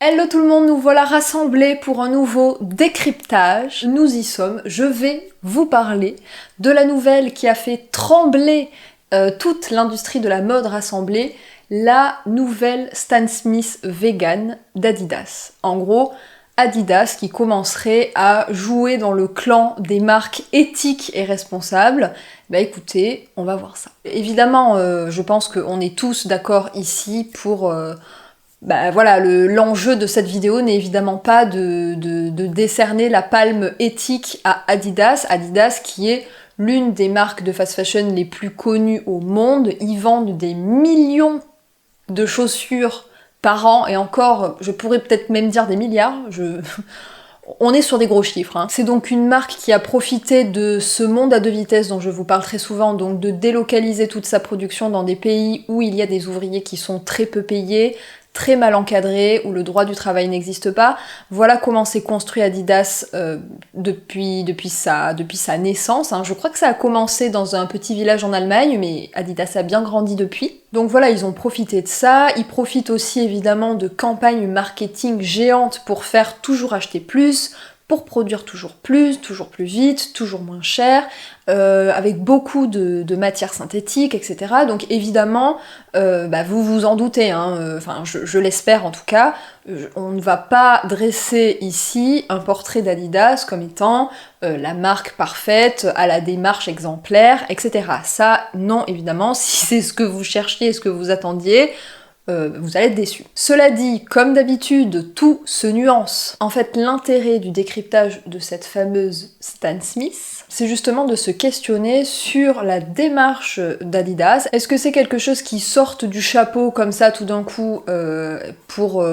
Hello tout le monde, nous voilà rassemblés pour un nouveau décryptage. Nous y sommes, je vais vous parler de la nouvelle qui a fait trembler toute l'industrie de la mode rassemblée, la nouvelle Stan Smith vegan d'Adidas. En gros, Adidas qui commencerait à jouer dans le clan des marques éthiques et responsables. Bah écoutez, on va voir ça. Évidemment, je pense qu'on est tous d'accord ici pour... voilà, l'enjeu de cette vidéo n'est évidemment pas de décerner la palme éthique à Adidas. Adidas qui est l'une des marques de fast fashion les plus connues au monde. Ils vendent des millions de chaussures par an, et encore, je pourrais peut-être même dire des milliards. On est sur des gros chiffres. Hein. C'est donc une marque qui a profité de ce monde à deux vitesses dont je vous parle très souvent, donc de délocaliser toute sa production dans des pays où il y a des ouvriers qui sont très peu payés, très mal encadré, où le droit du travail n'existe pas. Voilà comment s'est construit Adidas depuis sa naissance. Hein. Je crois que ça a commencé dans un petit village en Allemagne, mais Adidas a bien grandi depuis. Donc voilà, ils ont profité de ça. Ils profitent aussi évidemment de campagnes marketing géantes pour faire toujours acheter plus, pour produire toujours plus vite, toujours moins cher, avec beaucoup de matières synthétiques, etc. Donc évidemment, vous vous en doutez, hein, je l'espère en tout cas, on ne va pas dresser ici un portrait d'Adidas comme étant la marque parfaite, à la démarche exemplaire, etc. Ça, non, évidemment, si c'est ce que vous cherchiez et ce que vous attendiez, vous allez être déçus. Cela dit, comme d'habitude, tout se nuance. En fait, l'intérêt du décryptage de cette fameuse Stan Smith, c'est justement de se questionner sur la démarche d'Adidas. Est-ce que c'est quelque chose qui sorte du chapeau comme ça tout d'un coup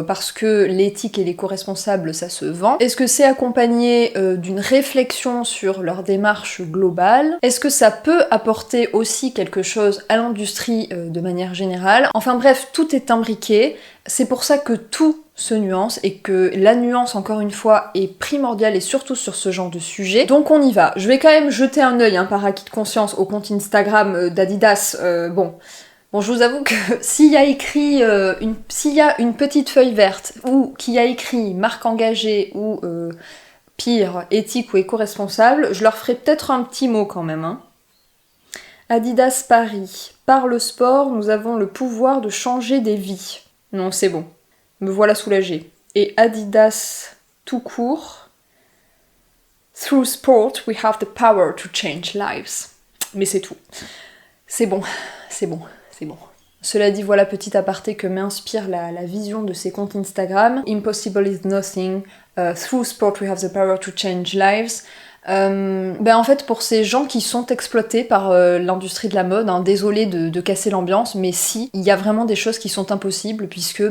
parce que l'éthique et l'éco-responsable ça se vend? Est-ce que c'est accompagné d'une réflexion sur leur démarche globale? Est-ce que ça peut apporter aussi quelque chose à l'industrie de manière générale? Enfin bref, tout est imbriqué. C'est pour ça que tout se nuance et que la nuance, encore une fois, est primordiale et surtout sur ce genre de sujet. Donc on y va. Je vais quand même jeter un œil, par acquis de conscience, au compte Instagram d'Adidas. Bon, je vous avoue que s'il y a écrit, s'il y a une petite feuille verte ou qu'il y a écrit marque engagée ou pire, éthique ou éco-responsable, je leur ferai peut-être un petit mot quand même. Hein. Adidas Paris. Par le sport, nous avons le pouvoir de changer des vies. Non, c'est bon. Me voilà soulagée. Et Adidas tout court. Through sport, we have the power to change lives. Mais c'est tout. C'est bon. Cela dit, voilà petit aparté que m'inspire la vision de ces comptes Instagram. Impossible is nothing. Through sport, we have the power to change lives. En fait, pour ces gens qui sont exploités par l'industrie de la mode, désolé de casser l'ambiance, mais si, il y a vraiment des choses qui sont impossibles, puisque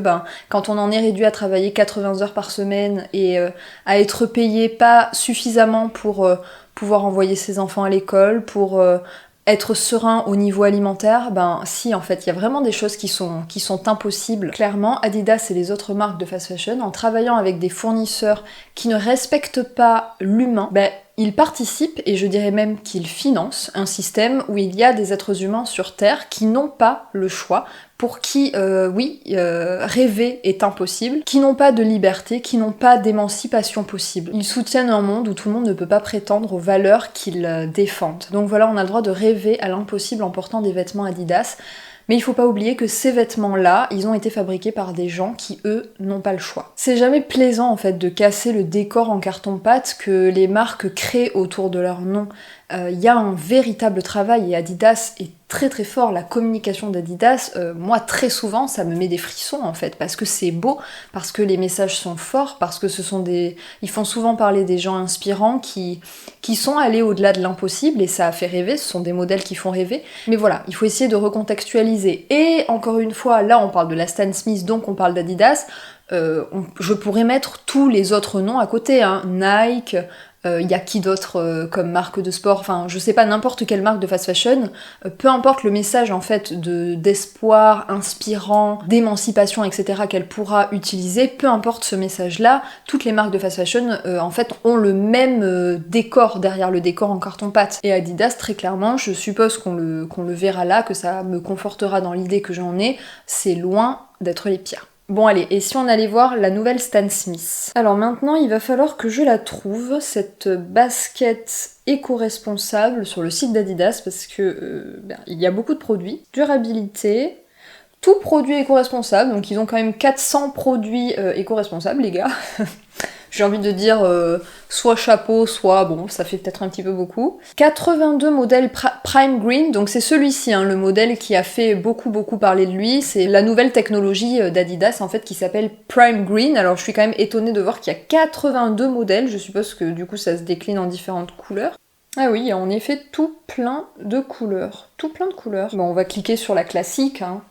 quand on en est réduit à travailler 80 heures par semaine et à être payé pas suffisamment pour pouvoir envoyer ses enfants à l'école, pour être serein au niveau alimentaire, si en fait il y a vraiment des choses qui sont impossibles. Clairement, Adidas et les autres marques de fast fashion, en travaillant avec des fournisseurs qui ne respectent pas l'humain, ils participent, et je dirais même qu'ils financent, un système où il y a des êtres humains sur Terre qui n'ont pas le choix, pour qui, rêver est impossible, qui n'ont pas de liberté, qui n'ont pas d'émancipation possible. Ils soutiennent un monde où tout le monde ne peut pas prétendre aux valeurs qu'ils défendent. Donc voilà, on a le droit de rêver à l'impossible en portant des vêtements Adidas, mais il faut pas oublier que ces vêtements-là, ils ont été fabriqués par des gens qui, eux, n'ont pas le choix. C'est jamais plaisant, en fait, de casser le décor en carton-pâte que les marques créent autour de leur nom. Il y a un véritable travail, et Adidas est très très fort. La communication d'Adidas, moi, très souvent, ça me met des frissons, en fait, parce que c'est beau, parce que les messages sont forts, parce que ils font souvent parler des gens inspirants qui sont allés au-delà de l'impossible, et ça a fait rêver, ce sont des modèles qui font rêver. Mais voilà, il faut essayer de recontextualiser. Et encore une fois, là, on parle de la Stan Smith, donc on parle d'Adidas. Je pourrais mettre tous les autres noms à côté, Nike, y a qui d'autre comme marque de sport, je sais pas, n'importe quelle marque de fast fashion, peu importe le message en fait d'espoir, inspirant, d'émancipation, etc. qu'elle pourra utiliser, peu importe ce message-là, toutes les marques de fast fashion en fait ont le même décor derrière le décor en carton-pâte. Et Adidas, très clairement, je suppose qu'on le verra là, que ça me confortera dans l'idée que j'en ai, c'est loin d'être les pires. Bon allez, et si on allait voir la nouvelle Stan Smith? Alors maintenant, il va falloir que je la trouve, cette basket éco-responsable sur le site d'Adidas, parce que il y a beaucoup de produits. Durabilité, tout produit éco-responsable, donc ils ont quand même 400 produits éco-responsables, les gars. J'ai envie de dire soit chapeau, soit bon, ça fait peut-être un petit peu beaucoup. 82 modèles Prime Green, donc c'est celui-ci, hein, le modèle qui a fait beaucoup parler de lui. C'est la nouvelle technologie d'Adidas en fait qui s'appelle Prime Green. Alors je suis quand même étonnée de voir qu'il y a 82 modèles, je suppose que du coup ça se décline en différentes couleurs. Ah oui, il y a en effet tout plein de couleurs. Tout plein de couleurs. Bon, on va cliquer sur la classique, hein,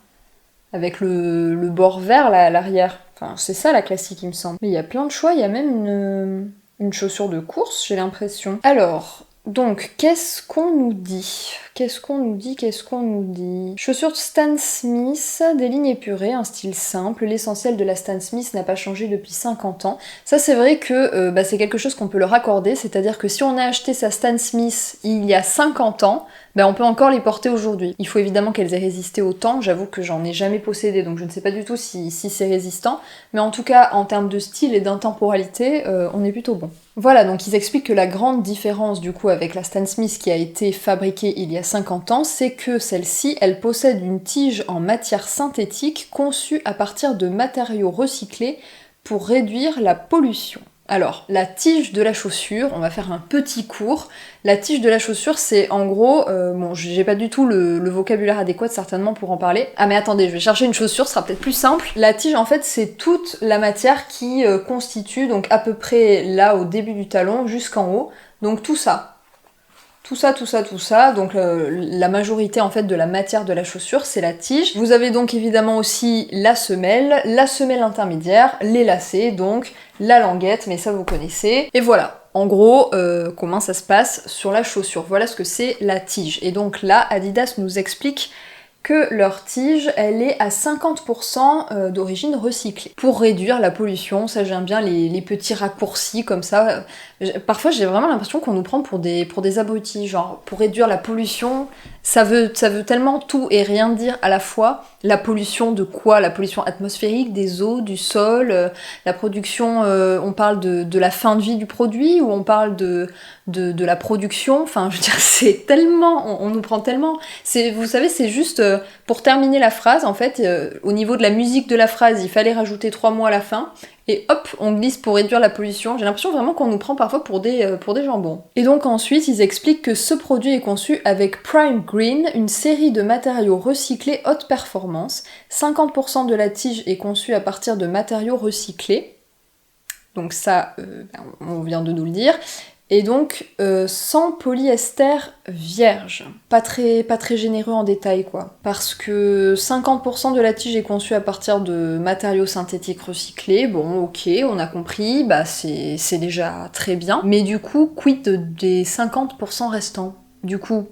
avec le bord vert là à l'arrière. Enfin, c'est ça la classique, il me semble. Mais il y a plein de choix, il y a même une chaussure de course, j'ai l'impression. Alors, donc, qu'est-ce qu'on nous dit? Qu'est-ce qu'on nous dit? Chaussures Stan Smith, des lignes épurées, un style simple. L'essentiel de la Stan Smith n'a pas changé depuis 50 ans. Ça, c'est vrai que c'est quelque chose qu'on peut leur accorder, c'est-à-dire que si on a acheté sa Stan Smith il y a 50 ans, on peut encore les porter aujourd'hui. Il faut évidemment qu'elles aient résisté au temps, j'avoue que j'en ai jamais possédé, donc je ne sais pas du tout si c'est résistant, mais en tout cas, en termes de style et d'intemporalité, on est plutôt bon. Voilà, donc ils expliquent que la grande différence du coup avec la Stan Smith qui a été fabriquée il y a 50 ans, c'est que celle-ci, elle possède une tige en matière synthétique conçue à partir de matériaux recyclés pour réduire la pollution. Alors, la tige de la chaussure, on va faire un petit cours. La tige de la chaussure, c'est en gros... bon, j'ai pas du tout le vocabulaire adéquat certainement pour en parler. Ah mais attendez, je vais chercher une chaussure, ce sera peut-être plus simple. La tige, en fait, c'est toute la matière qui constitue, donc à peu près là, au début du talon, jusqu'en haut. Donc tout ça. Tout ça, donc la majorité en fait de la matière de la chaussure, c'est la tige. Vous avez donc évidemment aussi la semelle intermédiaire, les lacets, donc la languette, mais ça vous connaissez. Et voilà, en gros, comment ça se passe sur la chaussure. Voilà ce que c'est la tige. Et donc là, Adidas nous explique que leur tige, elle est à 50% d'origine recyclée. Pour réduire la pollution, ça j'aime bien les petits raccourcis comme ça. Parfois j'ai vraiment l'impression qu'on nous prend pour des abrutis, genre pour réduire la pollution, ça veut tellement tout et rien dire à la fois. La pollution de quoi? La pollution atmosphérique, des eaux, du sol, la production, on parle de la fin de vie du produit ou on parle de la production, enfin je veux dire c'est tellement, on nous prend tellement, vous savez c'est juste pour terminer la phrase en fait, au niveau de la musique de la phrase il fallait rajouter 3 mots à la fin, et hop, on glisse pour réduire la pollution. J'ai l'impression vraiment qu'on nous prend parfois pour des jambons. Et donc ensuite, ils expliquent que ce produit est conçu avec Prime Green, une série de matériaux recyclés haute performance. 50% de la tige est conçue à partir de matériaux recyclés. Donc ça, on vient de nous le dire. Et donc, sans polyester vierge. Pas très généreux en détail, quoi. Parce que 50% de la tige est conçue à partir de matériaux synthétiques recyclés. Bon, ok, on a compris, c'est déjà très bien. Mais du coup, quid des 50% restants? Du coup,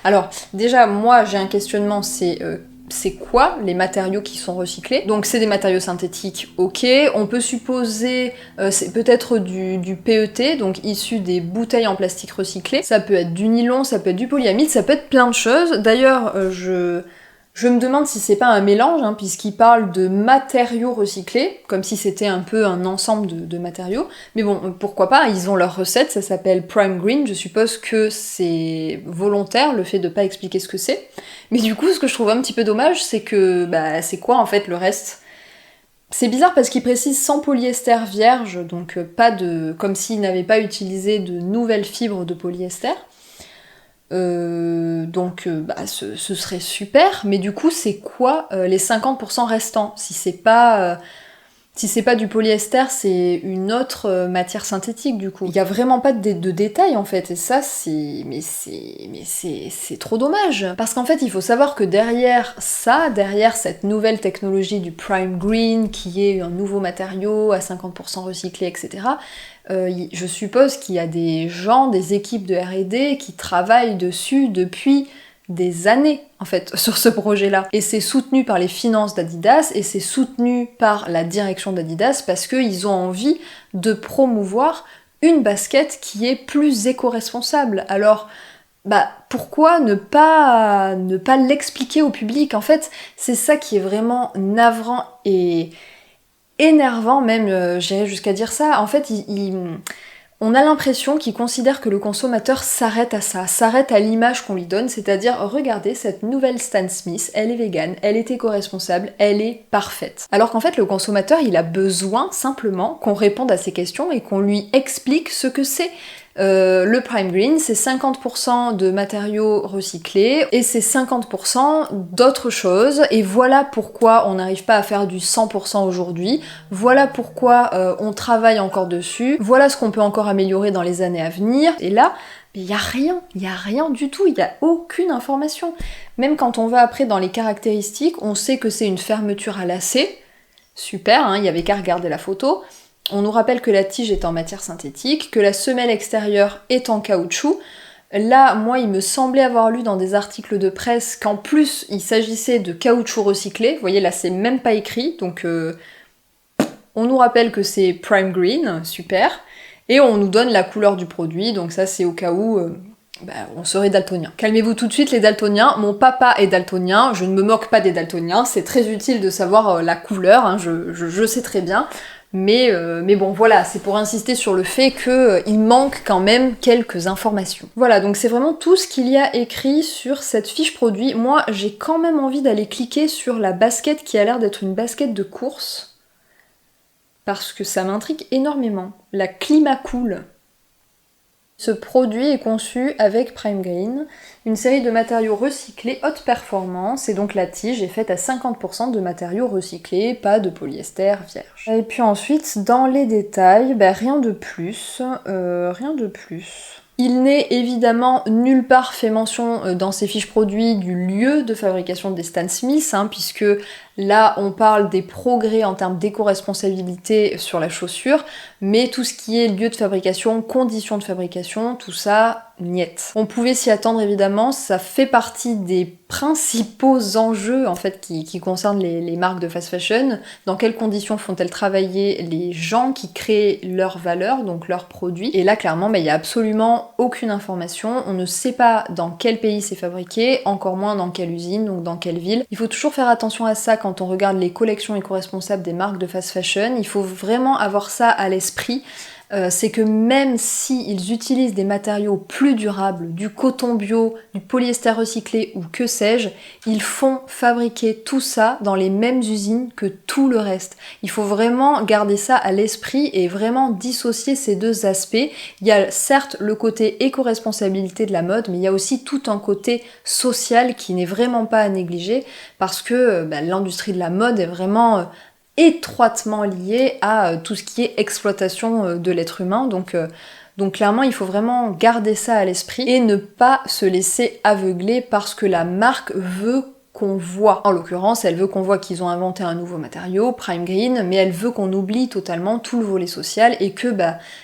alors, déjà, moi, j'ai un questionnement, c'est quoi les matériaux qui sont recyclés? Donc c'est des matériaux synthétiques, ok. On peut supposer, c'est peut-être du PET, donc issu des bouteilles en plastique recyclé. Ça peut être du nylon, ça peut être du polyamide, ça peut être plein de choses. D'ailleurs, je me demande si c'est pas un mélange, hein, puisqu'il parle de matériaux recyclés, comme si c'était un peu un ensemble de matériaux. Mais bon, pourquoi pas, ils ont leur recette, ça s'appelle Prime Green, je suppose que c'est volontaire, le fait de pas expliquer ce que c'est. Mais du coup, ce que je trouve un petit peu dommage, c'est que, c'est quoi en fait le reste? C'est bizarre parce qu'ils précisent sans polyester vierge, donc pas de... comme s'ils n'avaient pas utilisé de nouvelles fibres de polyester. Ce serait super, mais du coup c'est quoi les 50% restants? Si c'est pas du polyester, c'est une autre matière synthétique du coup. Il y a vraiment pas de détails en fait, et ça c'est trop dommage. Parce qu'en fait il faut savoir que derrière cette nouvelle technologie du Prime Green, qui est un nouveau matériau à 50% recyclé, etc., je suppose qu'il y a des gens, des équipes de R&D qui travaillent dessus depuis des années en fait sur ce projet-là. Et c'est soutenu par les finances d'Adidas et c'est soutenu par la direction d'Adidas parce qu'ils ont envie de promouvoir une basket qui est plus éco-responsable. Alors pourquoi ne pas l'expliquer au public? En fait, c'est ça qui est vraiment navrant et énervant même, j'irais jusqu'à dire ça. En fait, on a l'impression qu'il considère que le consommateur s'arrête à ça, s'arrête à l'image qu'on lui donne, c'est-à-dire regardez cette nouvelle Stan Smith, elle est végane, elle est éco-responsable, elle est parfaite. Alors qu'en fait le consommateur il a besoin simplement qu'on réponde à ses questions et qu'on lui explique ce que c'est. Le Prime Green, c'est 50% de matériaux recyclés et c'est 50% d'autres choses, et voilà pourquoi on n'arrive pas à faire du 100% aujourd'hui, voilà pourquoi on travaille encore dessus, voilà ce qu'on peut encore améliorer dans les années à venir, et là, il y a rien du tout, il n'y a aucune information. Même quand on va après dans les caractéristiques, on sait que c'est une fermeture à lacet, super, il y avait qu'à regarder la photo. On nous rappelle que la tige est en matière synthétique, que la semelle extérieure est en caoutchouc. Là, moi, il me semblait avoir lu dans des articles de presse qu'en plus, il s'agissait de caoutchouc recyclé. Vous voyez, là, c'est même pas écrit, donc on nous rappelle que c'est Prime Green, super. Et on nous donne la couleur du produit, donc ça, c'est au cas où on serait daltonien. Calmez-vous tout de suite, les daltoniens. Mon papa est daltonien, je ne me moque pas des daltoniens, c'est très utile de savoir la couleur, je sais très bien. Mais bon voilà, c'est pour insister sur le fait qu'il manque quand même quelques informations. Voilà, donc c'est vraiment tout ce qu'il y a écrit sur cette fiche produit. Moi, j'ai quand même envie d'aller cliquer sur la basket qui a l'air d'être une basket de course, parce que ça m'intrigue énormément. La Climacool. Ce produit est conçu avec Prime Green, une série de matériaux recyclés haute performance, et donc la tige est faite à 50% de matériaux recyclés, pas de polyester vierge. Et puis ensuite, dans les détails, rien de plus, Il n'est évidemment nulle part fait mention dans ces fiches produits du lieu de fabrication des Stan Smith, puisque là on parle des progrès en termes d'éco-responsabilité sur la chaussure, mais tout ce qui est lieu de fabrication, conditions de fabrication, tout ça, niet. On pouvait s'y attendre évidemment, ça fait partie des principaux enjeux en fait qui concernent les marques de fast fashion. Dans quelles conditions font-elles travailler les gens qui créent leurs valeurs, donc leurs produits? Et là clairement, il y a absolument aucune information, on ne sait pas dans quel pays c'est fabriqué, encore moins dans quelle usine, donc dans quelle ville. Il faut toujours faire attention à ça quand on regarde les collections éco-responsables des marques de fast fashion, il faut vraiment avoir ça à l'esprit. C'est que même s'ils utilisent des matériaux plus durables, du coton bio, du polyester recyclé ou que sais-je, ils font fabriquer tout ça dans les mêmes usines que tout le reste. Il faut vraiment garder ça à l'esprit et vraiment dissocier ces deux aspects. Il y a certes le côté éco-responsabilité de la mode, mais il y a aussi tout un côté social qui n'est vraiment pas à négliger, parce que l'industrie de la mode est vraiment étroitement lié à tout ce qui est exploitation de l'être humain, donc clairement il faut vraiment garder ça à l'esprit et ne pas se laisser aveugler parce que la marque veut qu'on voit. En l'occurrence, elle veut qu'on voit qu'ils ont inventé un nouveau matériau, Prime Green, mais elle veut qu'on oublie totalement tout le volet social et que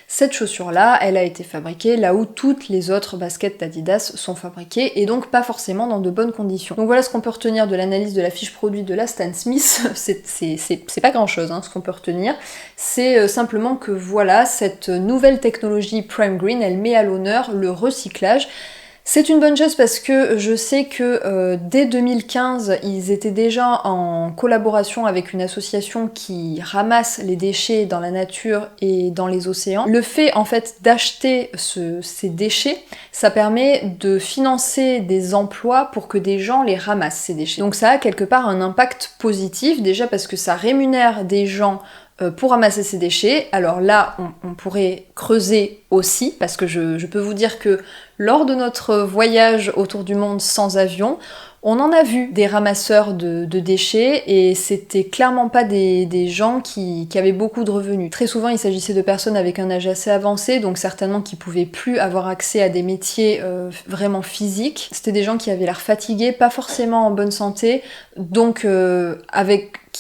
cette chaussure-là, elle a été fabriquée là où toutes les autres baskets d'Adidas sont fabriquées et donc pas forcément dans de bonnes conditions. Donc voilà ce qu'on peut retenir de l'analyse de la fiche produit de la Stan Smith. C'est pas grand-chose ce qu'on peut retenir. C'est simplement que voilà, cette nouvelle technologie Prime Green, elle met à l'honneur le recyclage. C'est une bonne chose parce que je sais que dès 2015, ils étaient déjà en collaboration avec une association qui ramasse les déchets dans la nature et dans les océans. Le fait en fait d'acheter ces déchets, ça permet de financer des emplois pour que des gens les ramassent, ces déchets. Donc ça a quelque part un impact positif, déjà parce que ça rémunère des gens pour ramasser ces déchets. Alors là, on pourrait creuser aussi, parce que je peux vous dire que lors de notre voyage autour du monde sans avion, on en a vu des ramasseurs de déchets et c'était clairement pas des gens qui avaient beaucoup de revenus. Très souvent, il s'agissait de personnes avec un âge assez avancé, donc certainement qui pouvaient plus avoir accès à des métiers vraiment physiques. C'était des gens qui avaient l'air fatigués, pas forcément en bonne santé, donc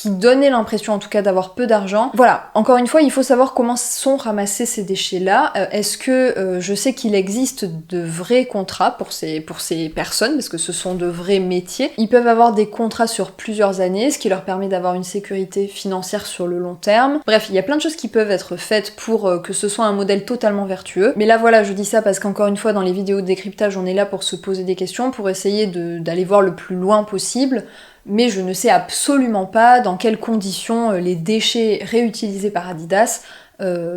qui donnait l'impression en tout cas d'avoir peu d'argent. Voilà, encore une fois, il faut savoir comment sont ramassés ces déchets-là. Est-ce que je sais qu'il existe de vrais contrats pour ces personnes, parce que ce sont de vrais métiers. Ils peuvent avoir des contrats sur plusieurs années, ce qui leur permet d'avoir une sécurité financière sur le long terme. Bref, il y a plein de choses qui peuvent être faites pour que ce soit un modèle totalement vertueux. Mais là voilà, je dis ça parce qu'encore une fois, dans les vidéos de décryptage, on est là pour se poser des questions, pour essayer d'aller voir le plus loin possible. Mais je ne sais absolument pas dans quelles conditions les déchets réutilisés par Adidas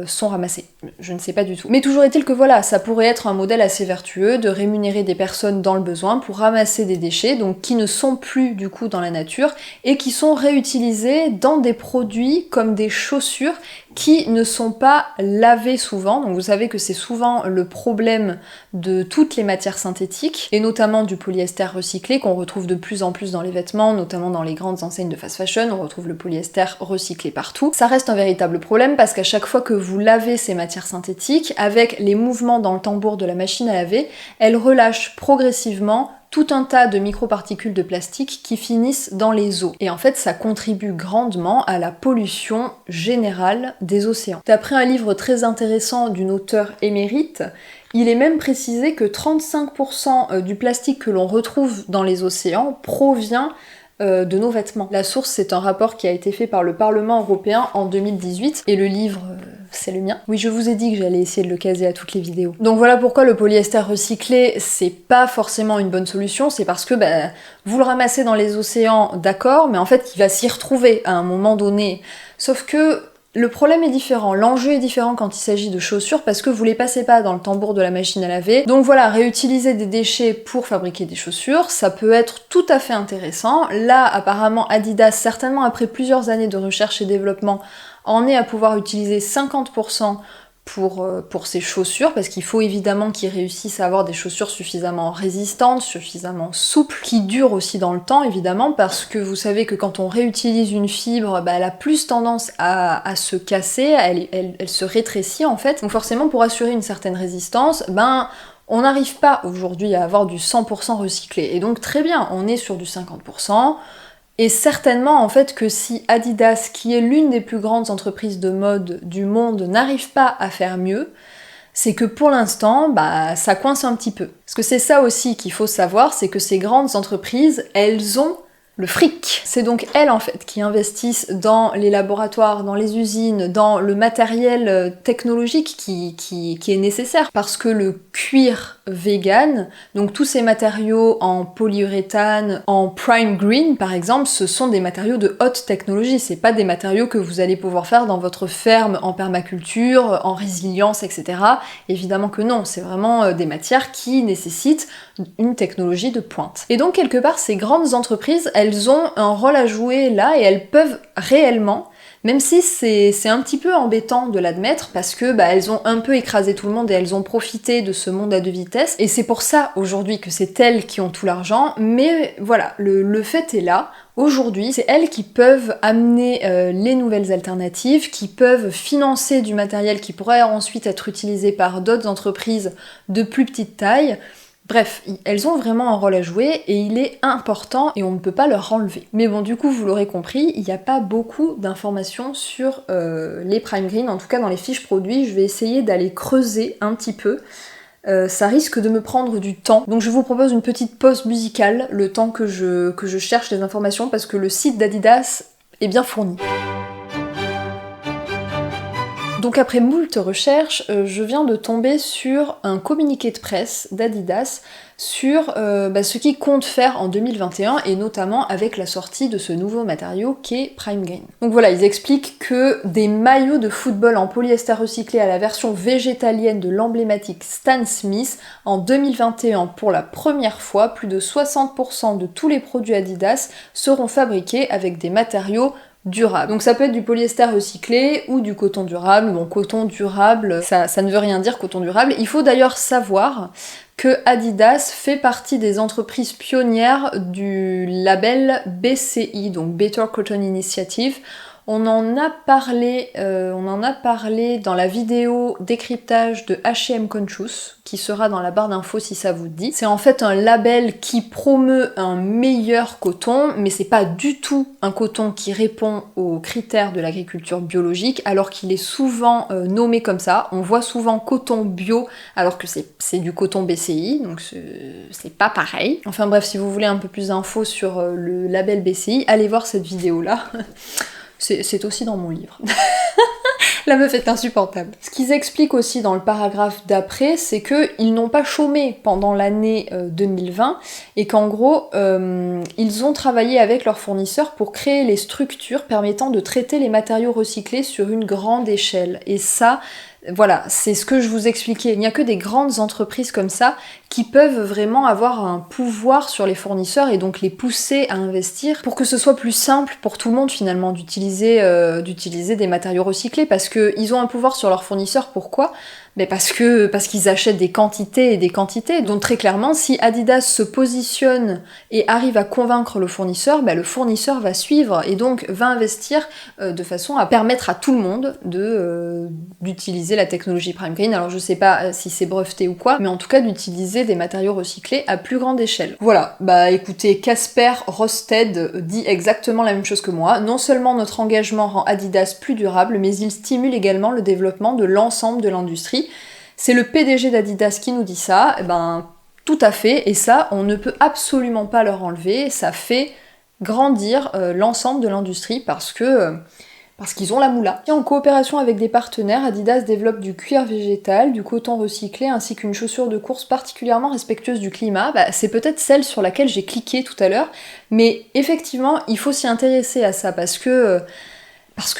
sont ramassés. Je ne sais pas du tout. Mais toujours est-il que voilà, ça pourrait être un modèle assez vertueux de rémunérer des personnes dans le besoin pour ramasser des déchets, donc qui ne sont plus du coup dans la nature, et qui sont réutilisés dans des produits comme des chaussures qui ne sont pas lavés souvent. Donc vous savez que c'est souvent le problème de toutes les matières synthétiques, et notamment du polyester recyclé qu'on retrouve de plus en plus dans les vêtements, notamment dans les grandes enseignes de fast fashion, on retrouve le polyester recyclé partout. Ça reste un véritable problème parce qu'à chaque fois que vous lavez ces matières synthétiques, avec les mouvements dans le tambour de la machine à laver, elles relâchent progressivement tout un tas de microparticules de plastique qui finissent dans les eaux. Et en fait, ça contribue grandement à la pollution générale des océans. D'après un livre très intéressant d'une auteure émérite, il est même précisé que 35% du plastique que l'on retrouve dans les océans provient de nos vêtements. La source, c'est un rapport qui a été fait par le Parlement européen en 2018, et le livre, c'est le mien. Oui, je vous ai dit que j'allais essayer de le caser à toutes les vidéos. Donc voilà pourquoi le polyester recyclé, c'est pas forcément une bonne solution, c'est parce que vous le ramassez dans les océans, d'accord, mais en fait, il va s'y retrouver à un moment donné. Sauf que le problème est différent, l'enjeu est différent quand il s'agit de chaussures parce que vous les passez pas dans le tambour de la machine à laver. Donc voilà, réutiliser des déchets pour fabriquer des chaussures, ça peut être tout à fait intéressant. Là, apparemment, Adidas, certainement après plusieurs années de recherche et développement, en est à pouvoir utiliser 50% pour ces chaussures, parce qu'il faut évidemment qu'ils réussissent à avoir des chaussures suffisamment résistantes, suffisamment souples, qui durent aussi dans le temps évidemment, parce que vous savez que quand on réutilise une fibre, elle a plus tendance à se casser, elle se rétrécit en fait, donc forcément pour assurer une certaine résistance, on n'arrive pas aujourd'hui à avoir du 100% recyclé, et donc très bien, on est sur du 50%, et certainement en fait que si Adidas, qui est l'une des plus grandes entreprises de mode du monde, n'arrive pas à faire mieux, c'est que pour l'instant, ça coince un petit peu. Parce que c'est ça aussi qu'il faut savoir, c'est que ces grandes entreprises, elles ont le fric. C'est donc elles en fait qui investissent dans les laboratoires, dans les usines, dans le matériel technologique qui est nécessaire. Parce que le cuir vegan, donc tous ces matériaux en polyuréthane, en prime green par exemple, ce sont des matériaux de haute technologie. C'est pas des matériaux que vous allez pouvoir faire dans votre ferme en permaculture, en résilience, etc. Évidemment que non, c'est vraiment des matières qui nécessitent une technologie de pointe. Et donc quelque part, ces grandes entreprises, elles ont un rôle à jouer là et elles peuvent réellement, même si c'est un petit peu embêtant de l'admettre parce que elles ont un peu écrasé tout le monde et elles ont profité de ce monde à deux vitesses, et c'est pour ça aujourd'hui que c'est elles qui ont tout l'argent, mais voilà, le fait est là. Aujourd'hui, c'est elles qui peuvent amener les nouvelles alternatives, qui peuvent financer du matériel qui pourrait ensuite être utilisé par d'autres entreprises de plus petite taille. Bref, elles ont vraiment un rôle à jouer et il est important et on ne peut pas leur enlever. Mais bon, du coup, vous l'aurez compris, il n'y a pas beaucoup d'informations sur les prime green, en tout cas dans les fiches produits. Je vais essayer d'aller creuser un petit peu. Ça risque de me prendre du temps. Donc je vous propose une petite pause musicale, le temps que je cherche les informations, parce que le site d'Adidas est bien fourni. Donc après moult recherches, je viens de tomber sur un communiqué de presse d'Adidas sur ce qu'ils comptent faire en 2021 et notamment avec la sortie de ce nouveau matériau qu'est Prime Green. Donc voilà, ils expliquent que des maillots de football en polyester recyclé à la version végétalienne de l'emblématique Stan Smith en 2021, pour la première fois, plus de 60% de tous les produits Adidas seront fabriqués avec des matériaux durable. Donc ça peut être du polyester recyclé ou du coton durable. Bon, coton durable, ça ne veut rien dire, coton durable. Il faut d'ailleurs savoir que Adidas fait partie des entreprises pionnières du label BCI, donc Better Cotton Initiative. On en a parlé dans la vidéo décryptage de H&M Conscious, qui sera dans la barre d'infos si ça vous dit. C'est en fait un label qui promeut un meilleur coton, mais c'est pas du tout un coton qui répond aux critères de l'agriculture biologique, alors qu'il est souvent nommé comme ça. On voit souvent coton bio, alors que c'est du coton BCI, donc c'est pas pareil. Enfin bref, si vous voulez un peu plus d'infos sur le label BCI, allez voir cette vidéo-là. C'est aussi dans mon livre. La meuf est insupportable. Ce qu'ils expliquent aussi dans le paragraphe d'après, c'est qu'ils n'ont pas chômé pendant l'année 2020 et qu'en gros, ils ont travaillé avec leurs fournisseurs pour créer les structures permettant de traiter les matériaux recyclés sur une grande échelle. Et ça, voilà, c'est ce que je vous expliquais. Il n'y a que des grandes entreprises comme ça qui peuvent vraiment avoir un pouvoir sur les fournisseurs et donc les pousser à investir pour que ce soit plus simple pour tout le monde finalement d'utiliser des matériaux recyclés, parce qu'ils ont un pouvoir sur leurs fournisseurs. Pourquoi ? Mais parce qu'ils achètent des quantités et des quantités. Donc très clairement, si Adidas se positionne et arrive à convaincre le fournisseur, le fournisseur va suivre et donc va investir de façon à permettre à tout le monde d'utiliser la technologie Prime Green. Alors je sais pas si c'est breveté ou quoi, mais en tout cas d'utiliser des matériaux recyclés à plus grande échelle. Voilà, écoutez, Casper Rosted dit exactement la même chose que moi. Non seulement notre engagement rend Adidas plus durable, mais il stimule également le développement de l'ensemble de l'industrie. C'est le PDG d'Adidas qui nous dit ça, tout à fait, et ça, on ne peut absolument pas leur enlever, ça fait grandir l'ensemble de l'industrie parce qu'ils ont la moula. Et en coopération avec des partenaires, Adidas développe du cuir végétal, du coton recyclé, ainsi qu'une chaussure de course particulièrement respectueuse du climat. C'est peut-être celle sur laquelle j'ai cliqué tout à l'heure, mais effectivement, il faut s'y intéresser à ça, parce que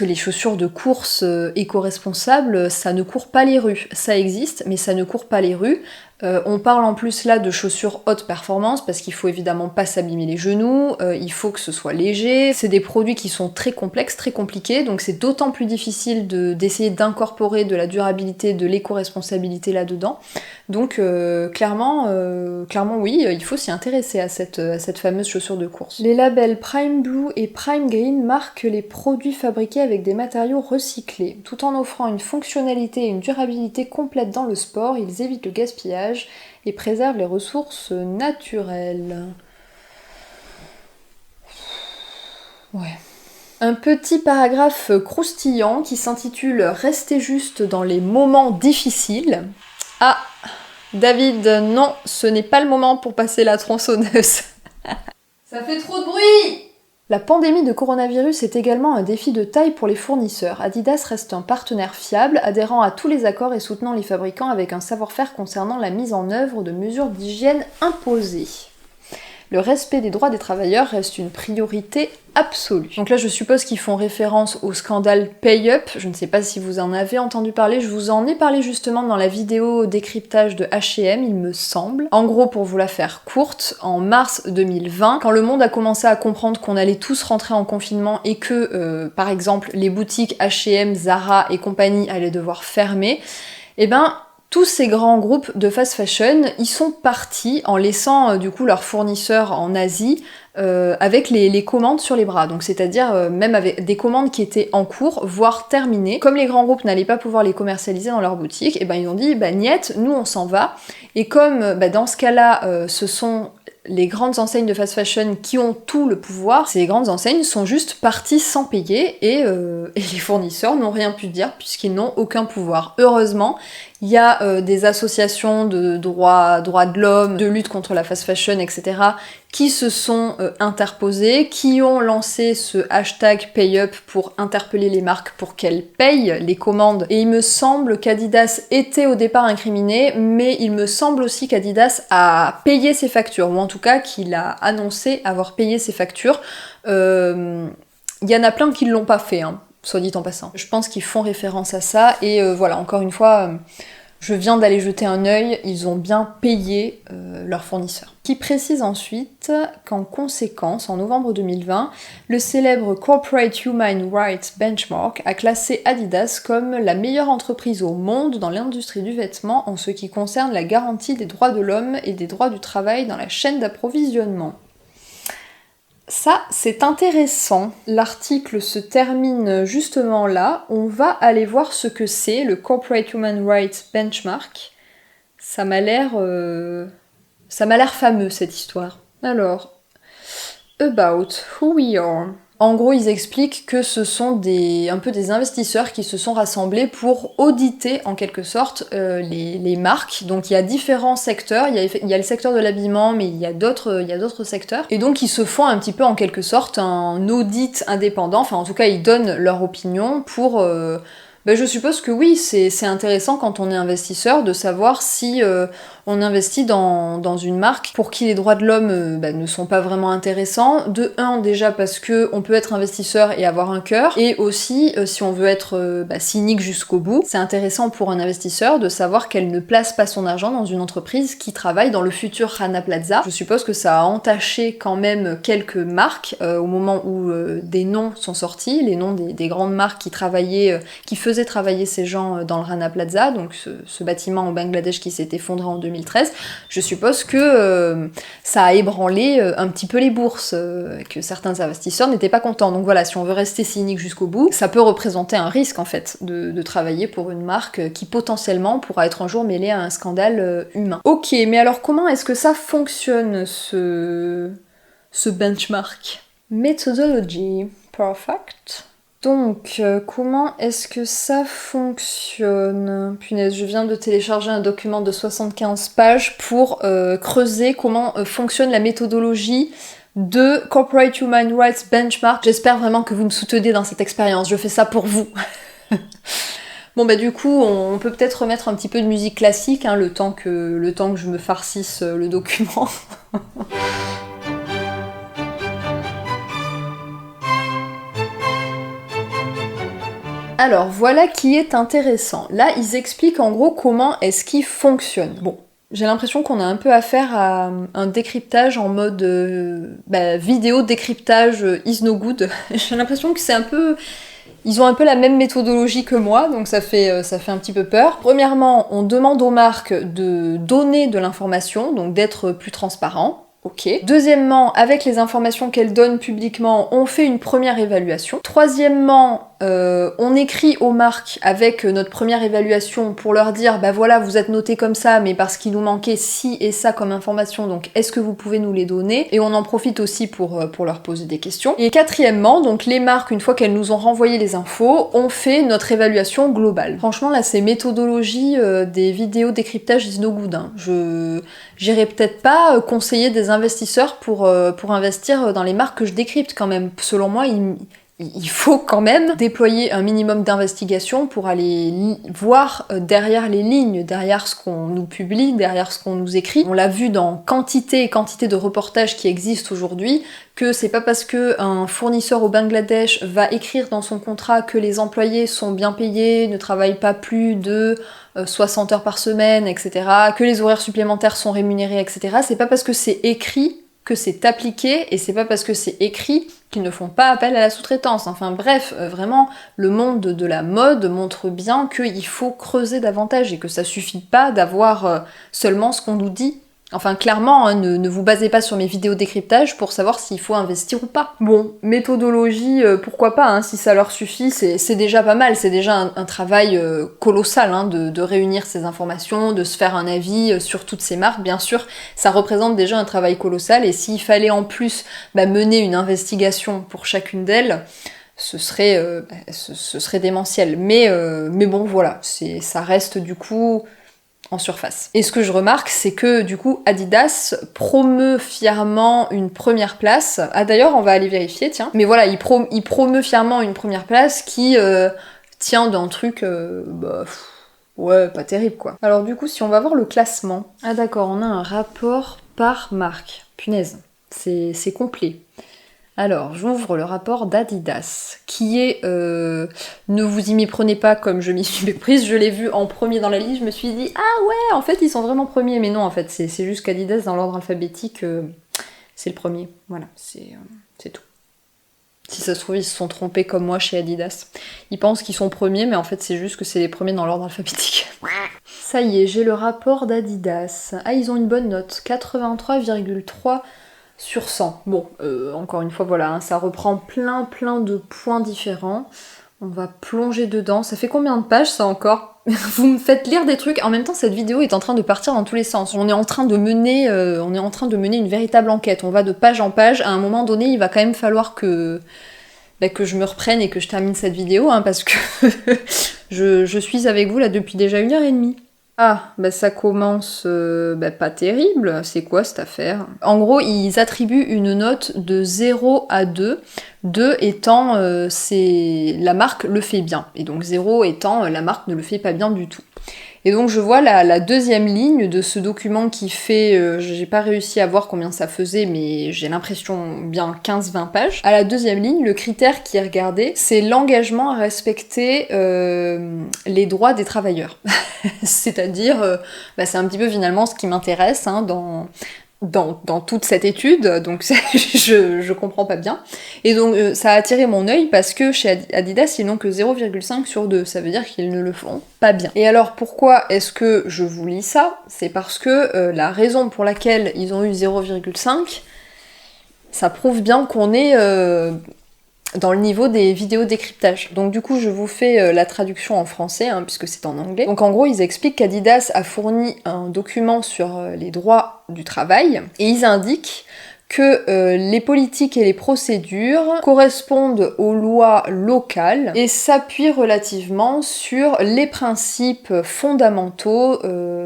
les chaussures de course éco-responsables, ça ne court pas les rues. Ça existe, mais ça ne court pas les rues. On parle en plus là de chaussures haute performance, parce qu'il faut évidemment pas s'abîmer les genoux, il faut que ce soit léger. C'est des produits qui sont très complexes, très compliqués, donc c'est d'autant plus difficile d'essayer d'incorporer de la durabilité, de l'éco-responsabilité là-dedans. Donc clairement oui, il faut s'y intéresser à cette fameuse chaussure de course. Les labels Prime Blue et Prime Green marquent les produits fabriqués avec des matériaux recyclés. Tout en offrant une fonctionnalité et une durabilité complète dans le sport, ils évitent le gaspillage et préservent les ressources naturelles. Ouais. Un petit paragraphe croustillant qui s'intitule « Restez juste dans les moments difficiles ». Ah, David, non, ce n'est pas le moment pour passer la tronçonneuse. Ça fait trop de bruit! La pandémie de coronavirus est également un défi de taille pour les fournisseurs. Adidas reste un partenaire fiable, adhérant à tous les accords et soutenant les fabricants avec un savoir-faire concernant la mise en œuvre de mesures d'hygiène imposées. Le respect des droits des travailleurs reste une priorité absolue. Donc là, je suppose qu'ils font référence au scandale Pay-Up. Je ne sais pas si vous en avez entendu parler. Je vous en ai parlé justement dans la vidéo décryptage de H&M, il me semble. En gros, pour vous la faire courte, en mars 2020, quand le monde a commencé à comprendre qu'on allait tous rentrer en confinement et que, par exemple, les boutiques H&M, Zara et compagnie allaient devoir fermer, tous ces grands groupes de fast fashion, ils sont partis en laissant du coup leurs fournisseurs en Asie avec les commandes sur les bras. Donc c'est-à-dire même avec des commandes qui étaient en cours, voire terminées. Comme les grands groupes n'allaient pas pouvoir les commercialiser dans leur boutique, ils ont dit niet, nous on s'en va. Et comme dans ce cas-là, ce sont les grandes enseignes de fast fashion qui ont tout le pouvoir, ces grandes enseignes sont juste parties sans payer et les fournisseurs n'ont rien pu dire puisqu'ils n'ont aucun pouvoir. Heureusement, il y a des associations de droits de l'homme, de lutte contre la fast fashion, etc. qui se sont interposées, qui ont lancé ce hashtag PayUp pour interpeller les marques pour qu'elles payent les commandes. Et il me semble qu'Adidas était au départ incriminé, mais il me semble aussi qu'Adidas a payé ses factures, ou en tout cas qu'il a annoncé avoir payé ses factures. Il y en a plein qui ne l'ont pas fait, soit dit en passant. Je pense qu'ils font référence à ça, et voilà, encore une fois, je viens d'aller jeter un œil, ils ont bien payé leurs fournisseurs. Qui précise ensuite qu'en conséquence, en novembre 2020, le célèbre Corporate Human Rights Benchmark a classé Adidas comme la meilleure entreprise au monde dans l'industrie du vêtement en ce qui concerne la garantie des droits de l'homme et des droits du travail dans la chaîne d'approvisionnement. Ça, c'est intéressant. L'article se termine justement là. On va aller voir ce que c'est, le Corporate Human Rights Benchmark. Ça m'a l'air fameux, cette histoire. Alors, about who we are. En gros, ils expliquent que ce sont un peu des investisseurs qui se sont rassemblés pour auditer, en quelque sorte, les marques. Donc il y a différents secteurs, il y a le secteur de l'habillement, mais il y a d'autres secteurs. Et donc ils se font un petit peu, en quelque sorte, un audit indépendant. Enfin, en tout cas, ils donnent leur opinion pour... je suppose que oui, c'est intéressant quand on est investisseur de savoir si on investit dans une marque pour qui les droits de l'homme ne sont pas vraiment intéressants. De un, déjà parce que on peut être investisseur et avoir un cœur, et aussi si on veut être cynique jusqu'au bout, c'est intéressant pour un investisseur de savoir qu'elle ne place pas son argent dans une entreprise qui travaille dans le futur Rana Plaza. Je suppose que ça a entaché quand même quelques marques au moment où des noms sont sortis, les noms des grandes marques qui faisaient travailler ces gens dans le Rana Plaza, donc ce bâtiment au Bangladesh qui s'est effondré en 2013. Je suppose que ça a ébranlé un petit peu les bourses, que certains investisseurs n'étaient pas contents. Donc voilà, si on veut rester cynique jusqu'au bout, ça peut représenter un risque en fait de travailler pour une marque qui potentiellement pourra être un jour mêlée à un scandale humain. Ok, mais alors comment est-ce que ça fonctionne ce benchmark? Methodology, perfect. Donc, comment est-ce que ça fonctionne? Punaise, je viens de télécharger un document de 75 pages pour creuser comment fonctionne la méthodologie de Corporate Human Rights Benchmark. J'espère vraiment que vous me soutenez dans cette expérience, je fais ça pour vous. Bon du coup, on peut peut-être remettre un petit peu de musique classique, hein, le temps que je me farcisse le document. Alors, voilà qui est intéressant. Là, ils expliquent en gros comment est-ce qu'il fonctionne. Bon, j'ai l'impression qu'on a un peu affaire à un décryptage en mode vidéo décryptage is no good. J'ai l'impression que c'est un peu... Ils ont un peu la même méthodologie que moi, donc ça fait un petit peu peur. Premièrement, on demande aux marques de donner de l'information, donc d'être plus transparent. Ok. Deuxièmement, avec les informations qu'elles donnent publiquement, on fait une première évaluation. Troisièmement, on écrit aux marques avec notre première évaluation pour leur dire bah voilà, vous êtes notés comme ça, mais parce qu'il nous manquait ci et ça comme information, donc est-ce que vous pouvez nous les donner? Et on en profite aussi pour leur poser des questions. Et quatrièmement, donc les marques, une fois qu'elles nous ont renvoyé les infos, on fait notre évaluation globale. Franchement, là, c'est méthodologie des vidéos décryptage is no good, hein. J'irai peut-être pas conseiller des investisseurs pour investir dans les marques que je décrypte quand même. Selon moi, il faut quand même déployer un minimum d'investigation pour aller voir derrière les lignes, derrière ce qu'on nous publie, derrière ce qu'on nous écrit. On l'a vu dans quantité et quantité de reportages qui existent aujourd'hui, que c'est pas parce que un fournisseur au Bangladesh va écrire dans son contrat que les employés sont bien payés, ne travaillent pas plus de 60 heures par semaine, etc., que les horaires supplémentaires sont rémunérés, etc. C'est pas parce que c'est écrit que c'est appliqué, et c'est pas parce que c'est écrit qu'ils ne font pas appel à la sous-traitance. Enfin bref, vraiment, le monde de la mode montre bien qu'il faut creuser davantage et que ça suffit pas d'avoir seulement ce qu'on nous dit. Enfin clairement, hein, ne vous basez pas sur mes vidéos décryptage pour savoir s'il faut investir ou pas. Bon, méthodologie, pourquoi pas, hein, si ça leur suffit, c'est déjà pas mal, c'est déjà un travail colossal, hein, de réunir ces informations, de se faire un avis sur toutes ces marques, bien sûr, ça représente déjà un travail colossal, et s'il fallait en plus mener une investigation pour chacune d'elles, ce serait démentiel. Mais bon voilà, ça reste du coup en surface. Et ce que je remarque, c'est que du coup Adidas promeut fièrement une première place. Ah d'ailleurs, on va aller vérifier, tiens. Mais voilà, il promeut fièrement une première place qui tient d'un truc ouais, pas terrible quoi. Alors du coup, si on va voir le classement. Ah d'accord, on a un rapport par marque. Punaise, c'est complet. Alors, j'ouvre le rapport d'Adidas, qui est... ne vous y méprenez pas comme je m'y suis méprise, je l'ai vu en premier dans la liste, je me suis dit « Ah ouais, en fait, ils sont vraiment premiers », mais non, en fait, c'est juste qu'Adidas, dans l'ordre alphabétique, c'est le premier. Voilà, c'est tout. Si ça se trouve, ils se sont trompés comme moi chez Adidas. Ils pensent qu'ils sont premiers, mais en fait, c'est juste que c'est les premiers dans l'ordre alphabétique. Ça y est, j'ai le rapport d'Adidas. Ah, ils ont une bonne note, 83,3 sur 100. Bon, encore une fois, voilà, hein, ça reprend plein de points différents. On va plonger dedans. Ça fait combien de pages, ça, encore? Vous me faites lire des trucs. En même temps, cette vidéo est en train de partir dans tous les sens. On est en train de mener une véritable enquête. On va de page en page. À un moment donné, il va quand même falloir que je me reprenne et que je termine cette vidéo, hein, parce que je suis avec vous là depuis déjà 1h30. Ah, bah ça commence pas terrible, c'est quoi cette affaire? En gros, ils attribuent une note de 0 à 2, 2 étant la marque le fait bien, et donc 0 étant la marque ne le fait pas bien du tout. Et donc je vois la deuxième ligne de ce document qui fait, j'ai pas réussi à voir combien ça faisait, mais j'ai l'impression bien 15-20 pages. À la deuxième ligne, le critère qui est regardé, c'est l'engagement à respecter les droits des travailleurs. C'est-à-dire, c'est un petit peu finalement ce qui m'intéresse, hein, dans toute cette étude, donc je comprends pas bien. Et donc ça a attiré mon œil parce que chez Adidas, ils n'ont que 0,5 sur 2, ça veut dire qu'ils ne le font pas bien. Et alors pourquoi est-ce que je vous lis ça? C'est parce que la raison pour laquelle ils ont eu 0,5, ça prouve bien qu'on est dans le niveau des vidéos décryptage. Donc du coup, je vous fais la traduction en français, hein, puisque c'est en anglais. Donc en gros, ils expliquent qu'Adidas a fourni un document sur les droits du travail, et ils indiquent que les politiques et les procédures correspondent aux lois locales et s'appuient relativement sur les principes fondamentaux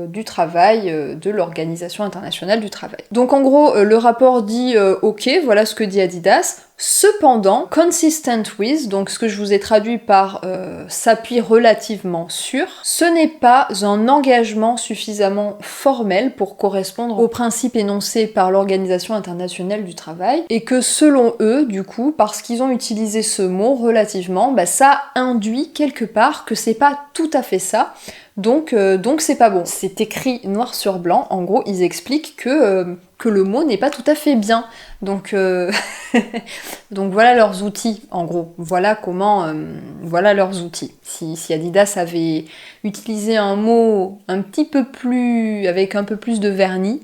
du travail de l'Organisation internationale du travail. Donc en gros, le rapport dit ok, voilà ce que dit Adidas. Cependant, consistent with, donc ce que je vous ai traduit par s'appuie relativement sur, ce n'est pas un engagement suffisamment formel pour correspondre aux principes énoncés par l'Organisation internationale du travail, et que selon eux, du coup, parce qu'ils ont utilisé ce mot relativement, ça induit quelque part que c'est pas tout à fait ça, donc c'est pas bon. C'est écrit noir sur blanc, en gros ils expliquent que le mot n'est pas tout à fait bien. Donc, donc voilà leurs outils, en gros. Voilà comment, voilà leurs outils. Si Adidas avait utilisé un mot un petit peu plus, avec un peu plus de vernis,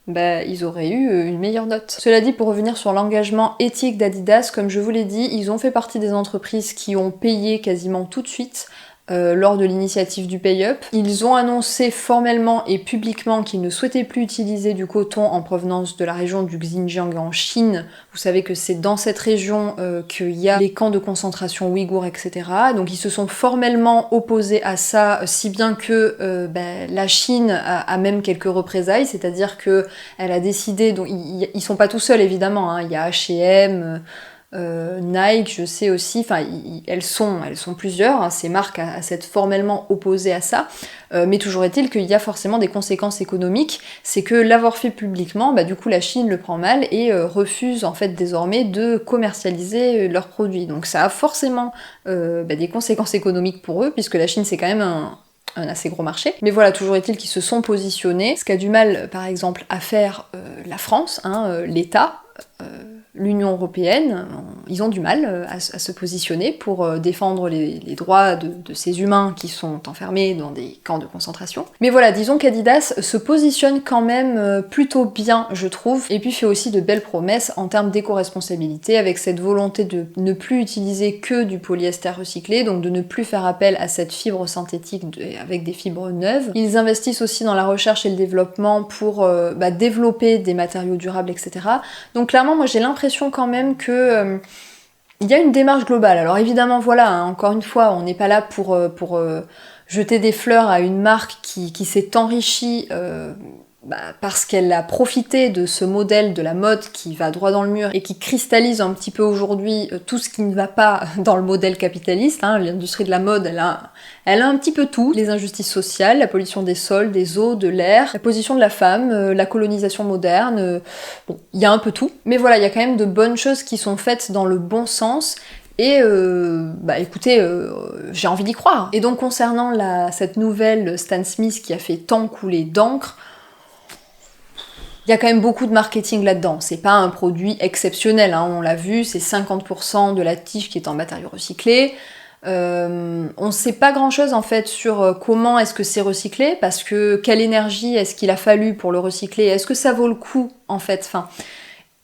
ils auraient eu une meilleure note. Cela dit, pour revenir sur l'engagement éthique d'Adidas, comme je vous l'ai dit, ils ont fait partie des entreprises qui ont payé quasiment tout de suite lors de l'initiative du Pay-Up. Ils ont annoncé formellement et publiquement qu'ils ne souhaitaient plus utiliser du coton en provenance de la région du Xinjiang en Chine. Vous savez que c'est dans cette région qu'il y a les camps de concentration ouïghours, etc. Donc ils se sont formellement opposés à ça, si bien que la Chine a même quelques représailles, c'est-à-dire que elle a décidé, donc ils sont pas tout seuls évidemment, hein, il y a H&M, Nike, je sais aussi, enfin elles sont plusieurs, hein, ces marques à s'être formellement opposées à ça, mais toujours est-il qu'il y a forcément des conséquences économiques, c'est que l'avoir fait publiquement, du coup la Chine le prend mal et refuse en fait désormais de commercialiser leurs produits. Donc ça a forcément des conséquences économiques pour eux, puisque la Chine c'est quand même un assez gros marché. Mais voilà, toujours est-il qu'ils se sont positionnés, ce qu'a du mal par exemple à faire la France, hein, l'État, l'Union européenne, ils ont du mal à se positionner pour défendre les droits de ces humains qui sont enfermés dans des camps de concentration. Mais voilà, disons qu'Adidas se positionne quand même plutôt bien, je trouve, et puis fait aussi de belles promesses en termes d'éco-responsabilité, avec cette volonté de ne plus utiliser que du polyester recyclé, donc de ne plus faire appel à cette fibre synthétique avec des fibres neuves. Ils investissent aussi dans la recherche et le développement pour développer des matériaux durables, etc. Donc clairement, moi j'ai l'impression quand même que il y a une démarche globale. Alors évidemment, voilà, hein, encore une fois, on n'est pas là pour jeter des fleurs à une marque qui s'est enrichie parce qu'elle a profité de ce modèle de la mode qui va droit dans le mur et qui cristallise un petit peu aujourd'hui tout ce qui ne va pas dans le modèle capitaliste. Hein. L'industrie de la mode, elle a un petit peu tout. Les injustices sociales, la pollution des sols, des eaux, de l'air, la position de la femme, la colonisation moderne, bon, il y a un peu tout. Mais voilà, il y a quand même de bonnes choses qui sont faites dans le bon sens. Et écoutez, j'ai envie d'y croire. Et donc concernant cette nouvelle Stan Smith qui a fait tant couler d'encre, il y a quand même beaucoup de marketing là-dedans. C'est pas un produit exceptionnel, hein, on l'a vu, c'est 50% de la tige qui est en matériaux recyclés. On sait pas grand-chose en fait sur comment est-ce que c'est recyclé, parce que quelle énergie est-ce qu'il a fallu pour le recycler, est-ce que ça vaut le coup en fait,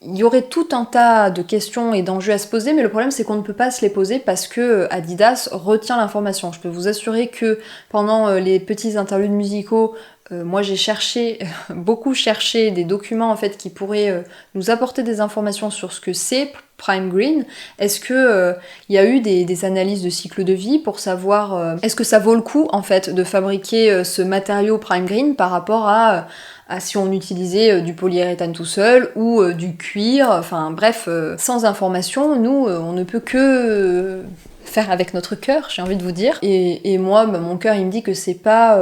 il y aurait tout un tas de questions et d'enjeux à se poser, mais le problème c'est qu'on ne peut pas se les poser parce que Adidas retient l'information. Je peux vous assurer que pendant les petits interludes musicaux, moi j'ai cherché, beaucoup cherché des documents en fait qui pourraient nous apporter des informations sur ce que c'est Prime Green. Est-ce que il y a eu des analyses de cycle de vie pour savoir est-ce que ça vaut le coup en fait de fabriquer ce matériau Prime Green par rapport à si on utilisait du polyuréthane tout seul ou du cuir, enfin bref, sans information, nous on ne peut que faire avec notre cœur, j'ai envie de vous dire. Et moi, bah, mon cœur il me dit que c'est pas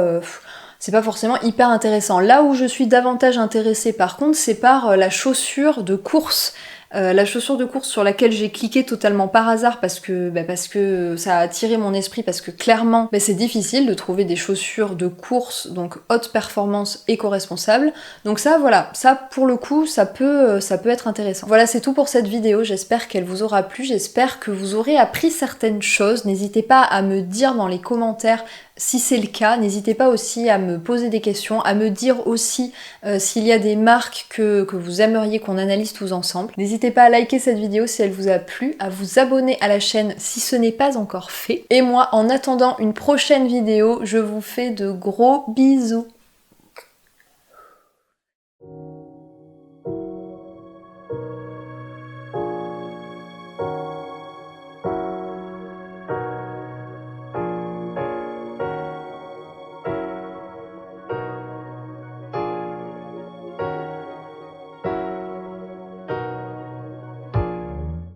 forcément hyper intéressant. Là où je suis davantage intéressée par contre, c'est par la chaussure de course. La chaussure de course sur laquelle j'ai cliqué totalement par hasard parce que ça a attiré mon esprit, parce que clairement c'est difficile de trouver des chaussures de course, donc haute performance éco-responsable. Donc ça voilà, ça pour le coup ça peut être intéressant. Voilà, c'est tout pour cette vidéo, j'espère qu'elle vous aura plu, j'espère que vous aurez appris certaines choses. N'hésitez pas à me dire dans les commentaires si c'est le cas, n'hésitez pas aussi à me poser des questions, à me dire aussi s'il y a des marques que vous aimeriez qu'on analyse tous ensemble. N'hésitez pas à liker cette vidéo si elle vous a plu, à vous abonner à la chaîne si ce n'est pas encore fait. Et moi, en attendant une prochaine vidéo, je vous fais de gros bisous.